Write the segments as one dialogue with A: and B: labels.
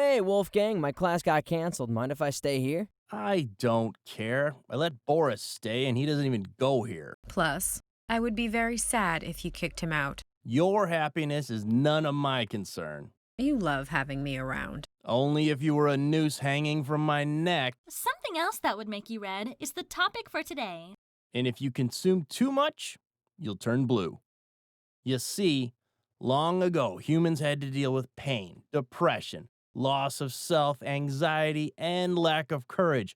A: Hey, Wolfgang, my class got canceled. Mind if I stay here?
B: I don't care. I let Boris stay and he doesn't even go here.
C: Plus, I would be very sad if you kicked him out.
B: Your happiness is none of my concern.
C: You love having me around.
B: Only if you were a noose hanging from my neck.
D: Something else that would make you red is the topic for today.
B: And if you consume too much, you'll turn blue. You see, long ago, humans had to deal with pain, depression, loss of self, anxiety, and lack of courage.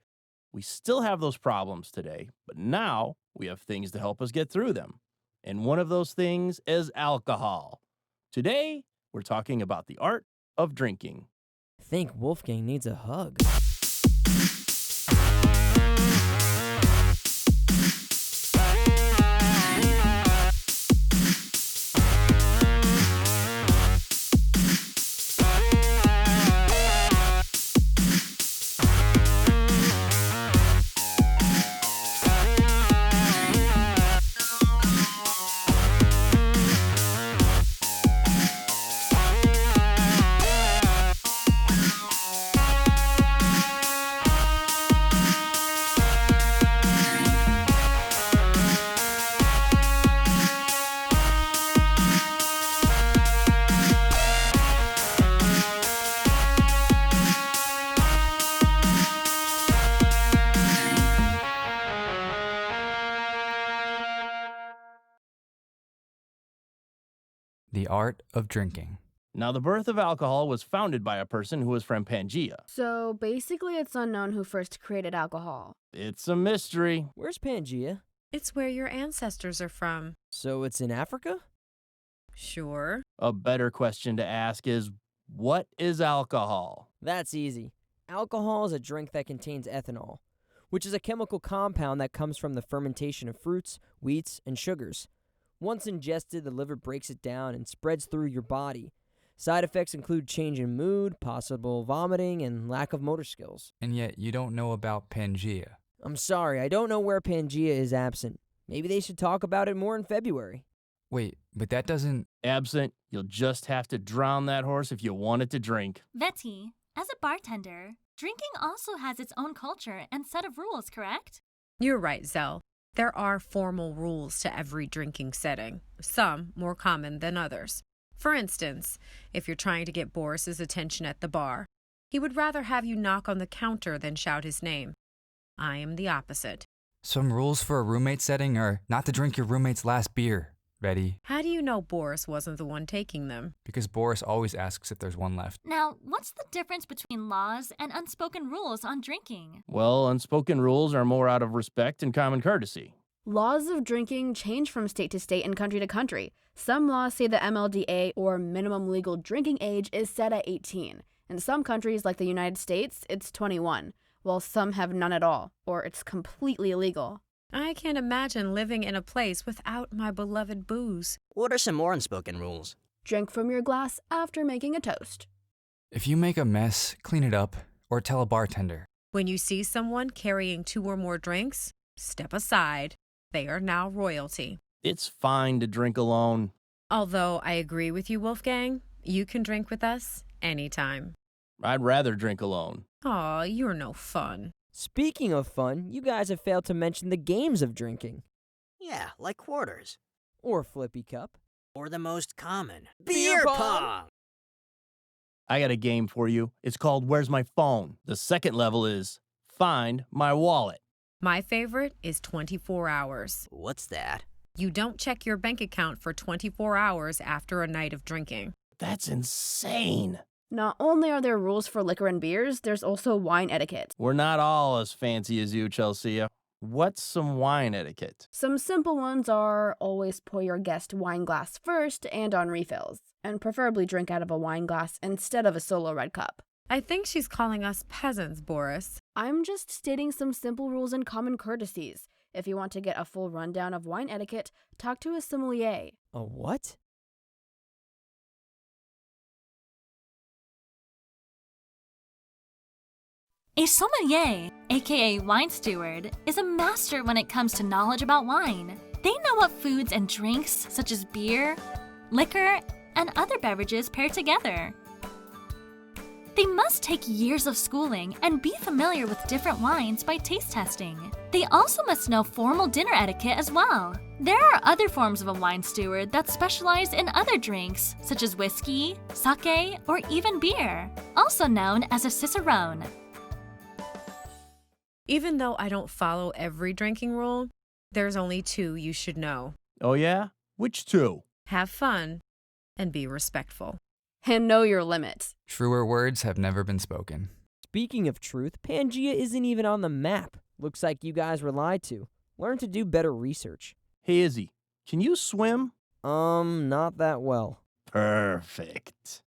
B: We still have those problems today, but now we have things to help us get through them. And one of those things is alcohol. Today, we're talking about the art of drinking.
A: I think Wolfgang needs a hug.
E: The art of drinking.
B: Now, the birth of alcohol was founded by a person who was from Pangaea.
F: So basically, it's unknown who first created alcohol.
B: It's a mystery.
A: Where's Pangaea?
C: It's where your ancestors are from.
A: So it's in Africa?
C: Sure.
B: A better question to ask is, what is alcohol?
A: That's easy. Alcohol is a drink that contains ethanol, which is a chemical compound that comes from the fermentation of fruits, wheats, and sugars. Once ingested, the liver breaks it down and spreads through your body. Side effects include change in mood, possible vomiting, and lack of motor skills.
E: And yet you don't know about Pangaea.
A: I'm sorry, I don't know where Pangaea is absent. Maybe they should talk about it more in February.
E: Wait, but that doesn't...
B: Absent, you'll just have to drown that horse if you want it to drink.
D: Vetty, as a bartender, drinking also has its own culture and set of rules, correct?
C: You're right, Zell. There are formal rules to every drinking setting, some more common than others. For instance, if you're trying to get Boris's attention at the bar, he would rather have you knock on the counter than shout his name. I am the opposite.
E: Some rules for a roommate setting are not to drink your roommate's last beer. Ready?
C: How do you know Boris wasn't the one taking them?
E: Because Boris always asks if there's one left.
D: Now, what's the difference between laws and unspoken rules on drinking?
B: Well, unspoken rules are more out of respect and common courtesy.
F: Laws of drinking change from state to state and country to country. Some laws say the MLDA, or minimum legal drinking age, is set at 18. In some countries, like the United States, it's 21, while some have none at all, or it's completely illegal.
C: I can't imagine living in a place without my beloved booze.
G: What are some more unspoken rules?
F: Drink from your glass after making a toast.
E: If you make a mess, clean it up, or tell a bartender.
C: When you see someone carrying 2 or more drinks, step aside. They are now royalty.
B: It's fine to drink alone.
C: Although I agree with you, Wolfgang, you can drink with us anytime.
B: I'd rather drink alone.
C: Aw, you're no fun.
A: Speaking of fun, you guys have failed to mention the games of drinking.
G: Yeah, like quarters.
A: Or Flippy Cup.
G: Or the most common,
A: Beer pong!
G: pong!
B: I got a game for you. It's called Where's My Phone? The second level is Find My Wallet.
C: My favorite is 24 hours.
G: What's that?
C: You don't check your bank account for 24 hours after a night of drinking.
B: That's insane.
F: Not only are there rules for liquor and beers, there's also wine etiquette.
B: We're not all as fancy as you, Chelsea. What's some wine etiquette?
F: Some simple ones are always pour your guest wine glass first and on refills, and preferably drink out of a wine glass instead of a solo red cup.
C: I think she's calling us peasants, Boris.
F: I'm just stating some simple rules and common courtesies. If you want to get a full rundown of wine etiquette, talk to a sommelier.
A: A what?
D: A sommelier, aka wine steward, is a master when it comes to knowledge about wine. They know what foods and drinks, such as beer, liquor, and other beverages pair together. They must take years of schooling and be familiar with different wines by taste testing. They also must know formal dinner etiquette as well. There are other forms of a wine steward that specialize in other drinks, such as whiskey, sake, or even beer, also known as a cicerone.
C: Even though I don't follow every drinking rule, there's only 2 you should know.
B: Oh, yeah? Which 2?
C: Have fun and be respectful.
F: And know your limits.
E: Truer words have never been spoken.
A: Speaking of truth, Pangea isn't even on the map. Looks like you guys were lied to. Learn to do better research.
B: Hey, Izzy, can you swim?
A: Not that well.
B: Perfect.